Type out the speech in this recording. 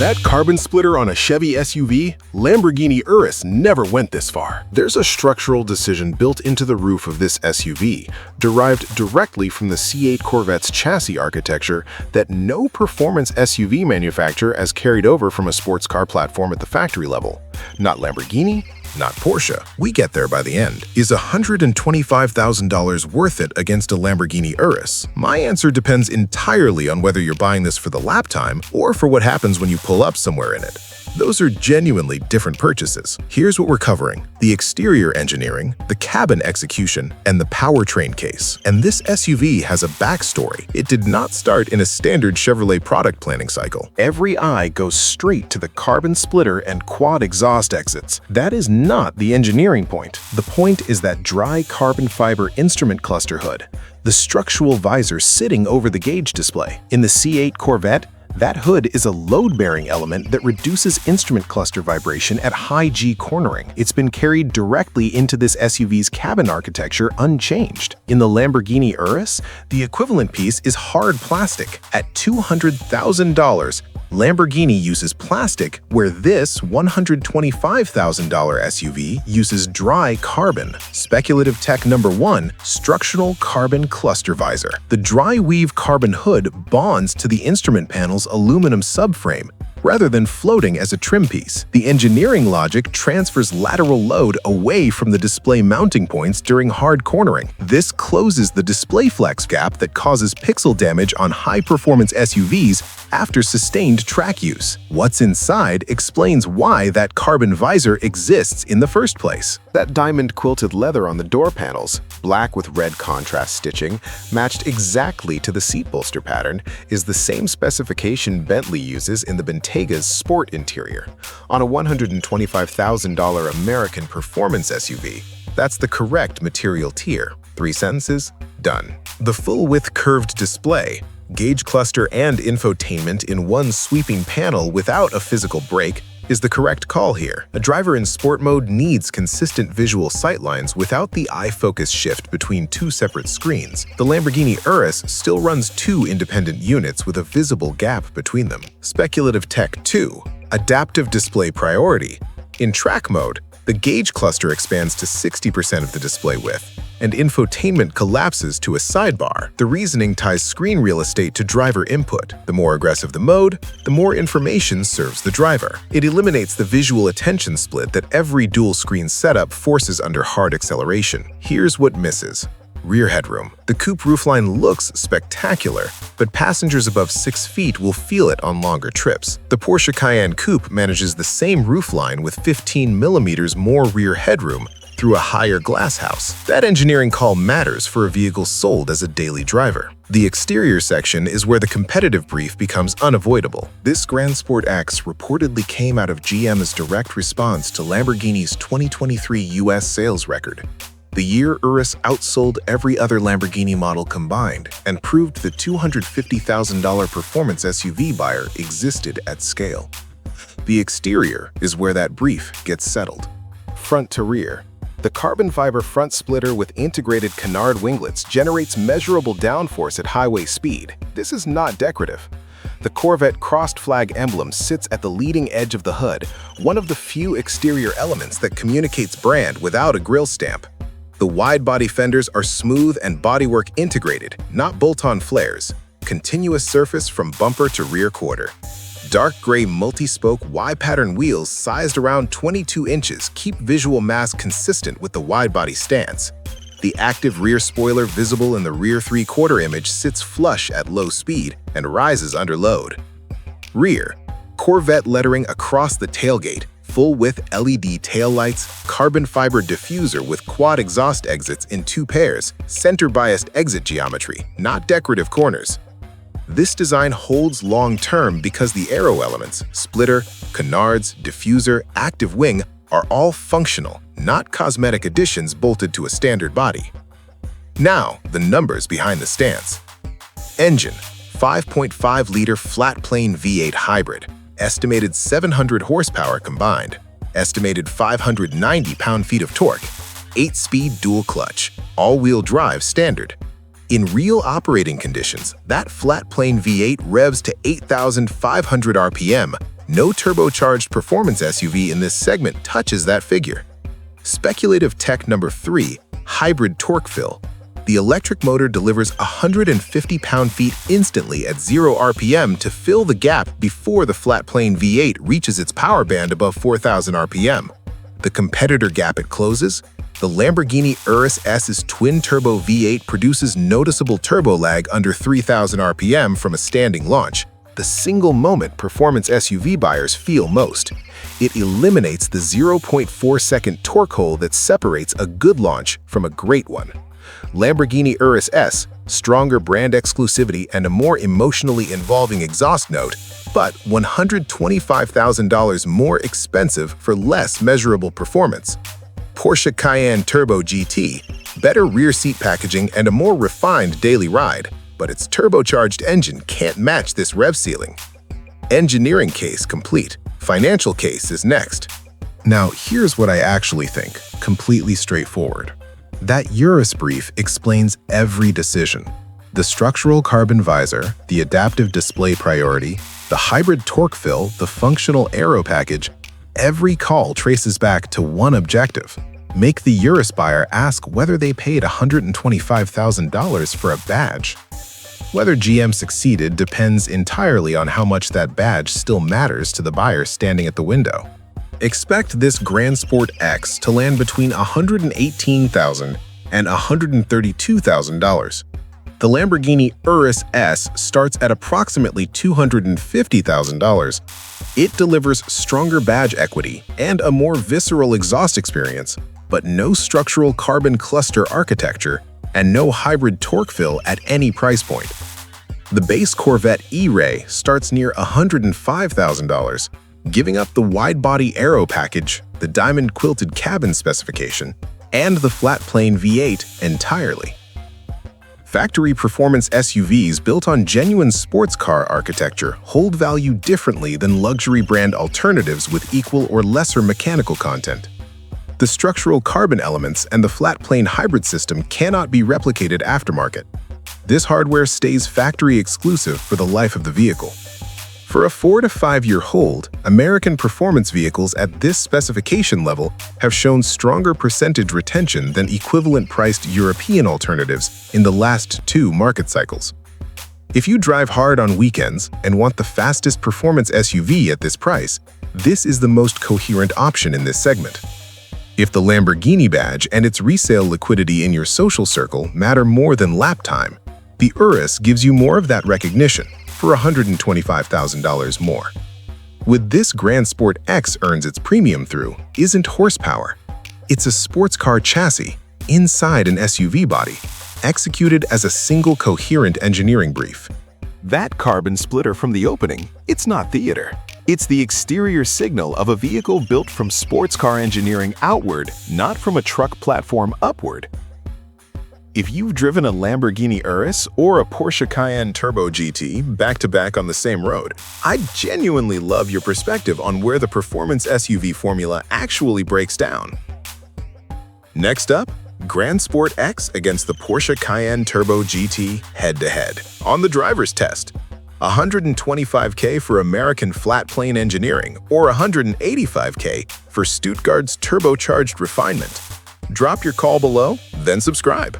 That carbon splitter on a Chevy SUV, Lamborghini Urus never went this far. There's a structural decision built into the roof of this SUV, derived directly from the C8 Corvette's chassis architecture that no performance SUV manufacturer has carried over from a sports car platform at the factory level. Not Lamborghini, not Porsche. We get there by the end. Is $125,000 worth it against a Lamborghini Urus? My answer depends entirely on whether you're buying this for the lap time or for what happens when you pull up somewhere in it. Those are genuinely different purchases. Here's what we're covering: the exterior engineering, the cabin execution, and the powertrain case. And this SUV has a backstory. It did not start in a standard Chevrolet product planning cycle. Every eye goes straight to the carbon splitter and quad exhaust exits. That is not the engineering point. The point is that dry carbon fiber instrument cluster hood, the structural visor sitting over the gauge display. In the C8 Corvette, that hood is a load-bearing element that reduces instrument cluster vibration at high G cornering. It's been carried directly into this SUV's cabin architecture unchanged. In the Lamborghini Urus, the equivalent piece is hard plastic. At $200,000, Lamborghini uses plastic, where this $125,000 SUV uses dry carbon. Speculative tech number 1, structural carbon cluster visor. The dry weave carbon hood bonds to the instrument panel's aluminum subframe, rather than floating as a trim piece. The engineering logic transfers lateral load away from the display mounting points during hard cornering. This closes the display flex gap that causes pixel damage on high-performance SUVs after sustained track use. What's inside explains why that carbon visor exists in the first place. That diamond quilted leather on the door panels, black with red contrast stitching, matched exactly to the seat bolster pattern, is the same specification Bentley uses in the Bentega's sport interior. On a $125,000 American performance SUV, that's the correct material tier. 3 sentences? Done. The full-width curved display, gauge cluster and infotainment in one sweeping panel without a physical brake is the correct call here. A driver in sport mode needs consistent visual sightlines without the eye focus shift between 2 separate screens. The Lamborghini Urus still runs 2 independent units with a visible gap between them. Speculative tech 2, adaptive display priority. In track mode, the gauge cluster expands to 60% of the display width, and infotainment collapses to a sidebar. The reasoning ties screen real estate to driver input. The more aggressive the mode, the more information serves the driver. It eliminates the visual attention split that every dual-screen setup forces under hard acceleration. Here's what misses: rear headroom. The coupe roofline looks spectacular, but passengers above 6 feet will feel it on longer trips. The Porsche Cayenne Coupe manages the same roofline with 15 millimeters more rear headroom through a higher glass house. That engineering call matters for a vehicle sold as a daily driver. The exterior section is where the competitive brief becomes unavoidable. This Grand Sport X reportedly came out of GM's direct response to Lamborghini's 2023 US sales record. The year Urus outsold every other Lamborghini model combined and proved the $250,000 performance SUV buyer existed at scale. The exterior is where that brief gets settled. Front to rear. The carbon fiber front splitter with integrated canard winglets generates measurable downforce at highway speed. This is not decorative. The Corvette crossed flag emblem sits at the leading edge of the hood, one of the few exterior elements that communicates brand without a grille stamp. The wide-body fenders are smooth and bodywork integrated, not bolt-on flares. Continuous surface from bumper to rear quarter. Dark gray multi-spoke Y-pattern wheels sized around 22 inches keep visual mass consistent with the wide-body stance. The active rear spoiler visible in the rear 3/4 image sits flush at low speed and rises under load. Rear. Corvette lettering across the tailgate, full-width LED taillights, carbon fiber diffuser with quad exhaust exits in 2 pairs, center-biased exit geometry, not decorative corners. This design holds long-term because the aero elements, splitter, canards, diffuser, active wing, are all functional, not cosmetic additions bolted to a standard body. Now, the numbers behind the stance. Engine, 5.5-liter flat-plane V8 hybrid, estimated 700 horsepower combined, estimated 590 pound-feet of torque, 8-speed dual clutch, all-wheel drive standard. In real operating conditions, that flat-plane V8 revs to 8,500 RPM No turbocharged performance SUV in this segment touches that figure. Speculative tech number 3, hybrid torque fill. The electric motor delivers 150 pound-feet instantly at 0 RPM to fill the gap before the flat-plane V8 reaches its power band above 4,000 RPM. The competitor gap it closes? The Lamborghini Urus S's twin-turbo V8 produces noticeable turbo lag under 3,000 RPM from a standing launch, the single moment performance SUV buyers feel most. It eliminates the 0.4-second torque hole that separates a good launch from a great one. Lamborghini Urus S, stronger brand exclusivity and a more emotionally involving exhaust note, but $125,000 more expensive for less measurable performance. Porsche Cayenne Turbo GT, better rear seat packaging and a more refined daily ride, but its turbocharged engine can't match this rev ceiling. Engineering case complete. Financial case is next. Now, here's what I actually think, completely straightforward. That Urus brief explains every decision. The structural carbon visor, the adaptive display priority, the hybrid torque fill, the functional aero package, every call traces back to one objective. Make the Urus buyer ask whether they paid $125,000 for a badge. Whether GM succeeded depends entirely on how much that badge still matters to the buyer standing at the window. Expect this Grand Sport X to land between $118,000 and $132,000. The Lamborghini Urus S starts at approximately $250,000. It delivers stronger badge equity and a more visceral exhaust experience, but no structural carbon cluster architecture and no hybrid torque fill at any price point. The base Corvette E-Ray starts near $105,000, giving up the wide-body aero package, the diamond-quilted cabin specification, and the flat-plane V8 entirely. Factory performance SUVs built on genuine sports car architecture hold value differently than luxury brand alternatives with equal or lesser mechanical content. The structural carbon elements and the flat-plane hybrid system cannot be replicated aftermarket. This hardware stays factory exclusive for the life of the vehicle. For a 4 to 5 year hold, American performance vehicles at this specification level have shown stronger percentage retention than equivalent-priced European alternatives in the last 2 market cycles. If you drive hard on weekends and want the fastest performance SUV at this price, this is the most coherent option in this segment. If the Lamborghini badge and its resale liquidity in your social circle matter more than lap time, the Urus gives you more of that recognition for $125,000 more. What this Grand Sport X earns its premium through isn't horsepower. It's a sports car chassis inside an SUV body, executed as a single coherent engineering brief. That carbon splitter from the opening, it's not theater. It's the exterior signal of a vehicle built from sports car engineering outward, not from a truck platform upward. If you've driven a Lamborghini Urus or a Porsche Cayenne Turbo GT back-to-back on the same road, I genuinely love your perspective on where the performance SUV formula actually breaks down. Next up, Grand Sport X against the Porsche Cayenne Turbo GT head-to-head. On the driver's test, $125K for American flat-plane engineering or $185K for Stuttgart's turbocharged refinement. Drop your call below, then subscribe.